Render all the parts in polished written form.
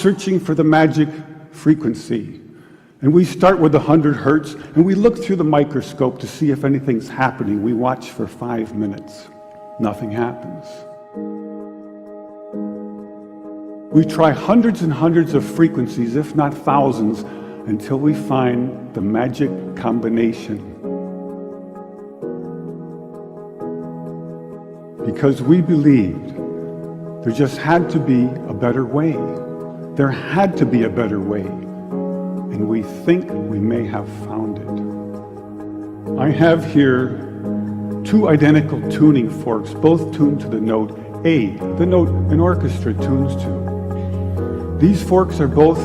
searching for the magic frequency. And we start with 100 hertz, and we look through the microscope to see if anything's happening. We watch for 5 minutes. Nothing happens. We try hundreds and hundreds of frequencies, if not thousands, until we find the magic combination. Because we believed there just had to be a better way. There had to be a better way. And we think we may have found it. I have here 2 identical tuning forks, both tuned to the note A, the note an orchestra tunes to. These forks are both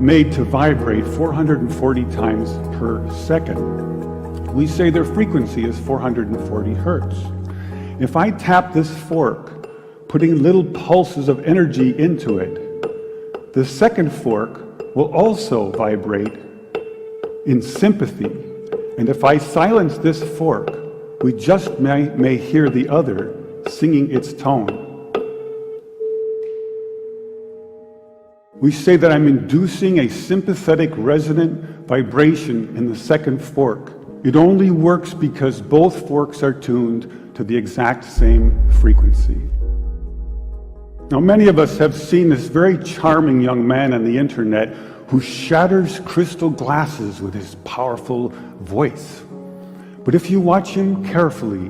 made to vibrate 440 times per second. We say their frequency is 440 hertz. If I tap this fork, putting little pulses of energy into it, the second fork will also vibrate in sympathy. And if I silence this fork, we just may hear the other singing its tone. We say that I'm inducing a sympathetic resonant vibration in the second fork. It only works because both forks are tuned to the exact same frequency. Now, many of us have seen this very charming young man on the internet who shatters crystal glasses with his powerful voice. But if you watch him carefully,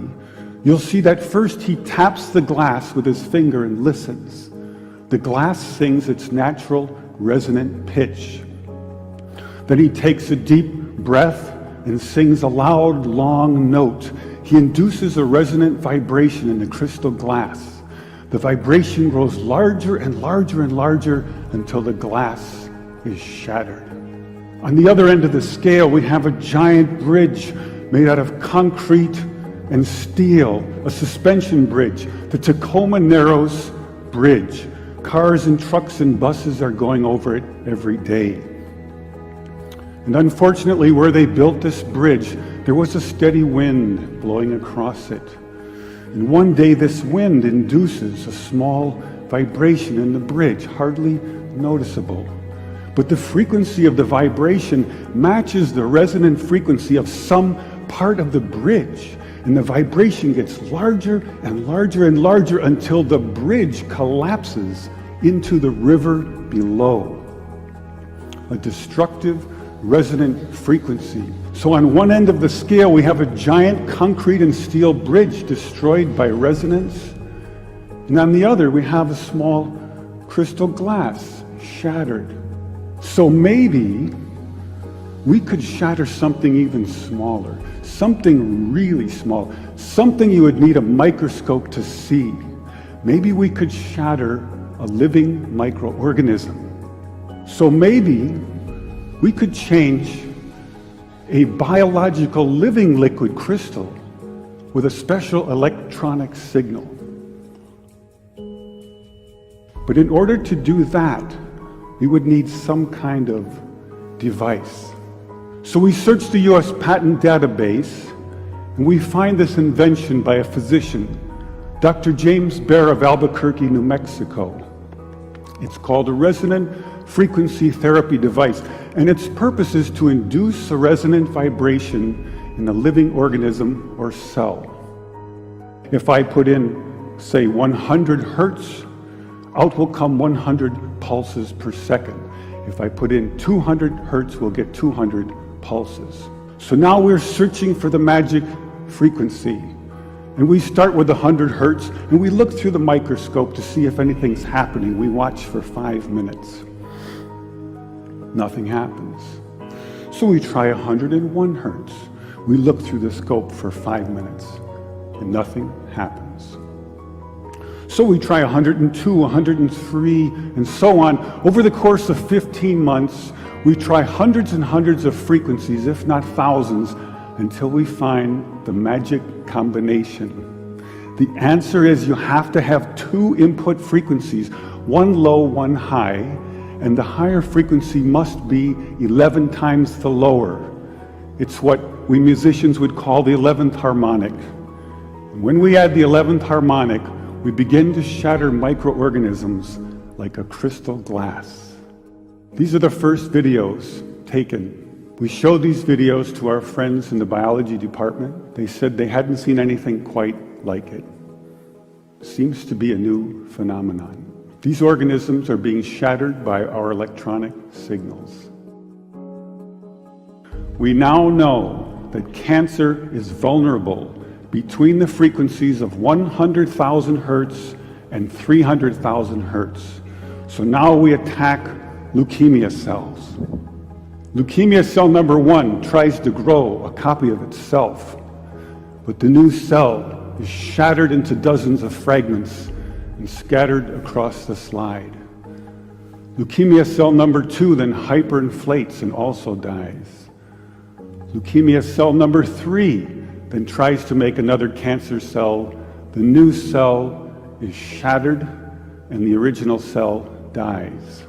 you'll see that first he taps the glass with his finger and listens. The glass sings its natural resonant pitch. Then he takes a deep breath and sings a loud, long note. He induces a resonant vibration in the crystal glass. The vibration grows larger and larger and larger until the glass is shattered. On the other end of the scale, we have a giant bridge made out of concrete and steel, a suspension bridge, the Tacoma Narrows Bridge. Cars and trucks and buses are going over it every day. And unfortunately, where they built this bridge, there was a steady wind blowing across it. And one day this wind induces a small vibration in the bridge, hardly noticeable. But the frequency of the vibration matches the resonant frequency of some part of the bridge. And the vibration gets larger and larger and larger until the bridge collapses into the river below. A destructive resonant frequency. So on one end of the scale, we have a giant concrete and steel bridge destroyed by resonance. And on the other, we have a small crystal glass shattered. So maybe we could shatter something even smaller, something really small, something you would need a microscope to see. Maybe we could shatter a living microorganism. So maybe we could change a biological living liquid crystal with a special electronic signal. But in order to do that, we would need some kind of device. So we search the US patent database, and we find this invention by a physician, Dr. James Bear of Albuquerque, New Mexico. It's called a resonant frequency therapy device, and its purpose is to induce a resonant vibration in a living organism or cell. If I put in, say, 100 hertz, out will come 100 pulses per second. If I put in 200 hertz, we'll get 200 pulses. So now we're searching for the magic frequency. And we start with 100 hertz, and we look through the microscope to see if anything's happening. We watch for 5 minutes. Nothing happens. So we try 101 hertz. We look through the scope for 5 minutes, and nothing happens. So we try 102, 103, and so on. Over the course of 15 months, we try hundreds and hundreds of frequencies, if not thousands, until we find the magic combination. The answer is you have to have 2 input frequencies, one low, one high, and the higher frequency must be 11 times the lower. It's what we musicians would call the 11th harmonic. And when we add the 11th harmonic, we begin to shatter microorganisms like a crystal glass. These are the first videos taken. We showed these videos to our friends in the biology department. They said they hadn't seen anything quite like it. Seems to be a new phenomenon. These organisms are being shattered by our electronic signals. We now know that cancer is vulnerable between the frequencies of 100,000 hertz and 300,000 hertz. So now we attack leukemia cells. Leukemia cell number 1 tries to grow a copy of itself, but the new cell is shattered into dozens of fragments and scattered across the slide. Leukemia cell number 2 then hyperinflates and also dies. Leukemia cell number 3 then tries to make another cancer cell. The new cell is shattered and the original cell dies.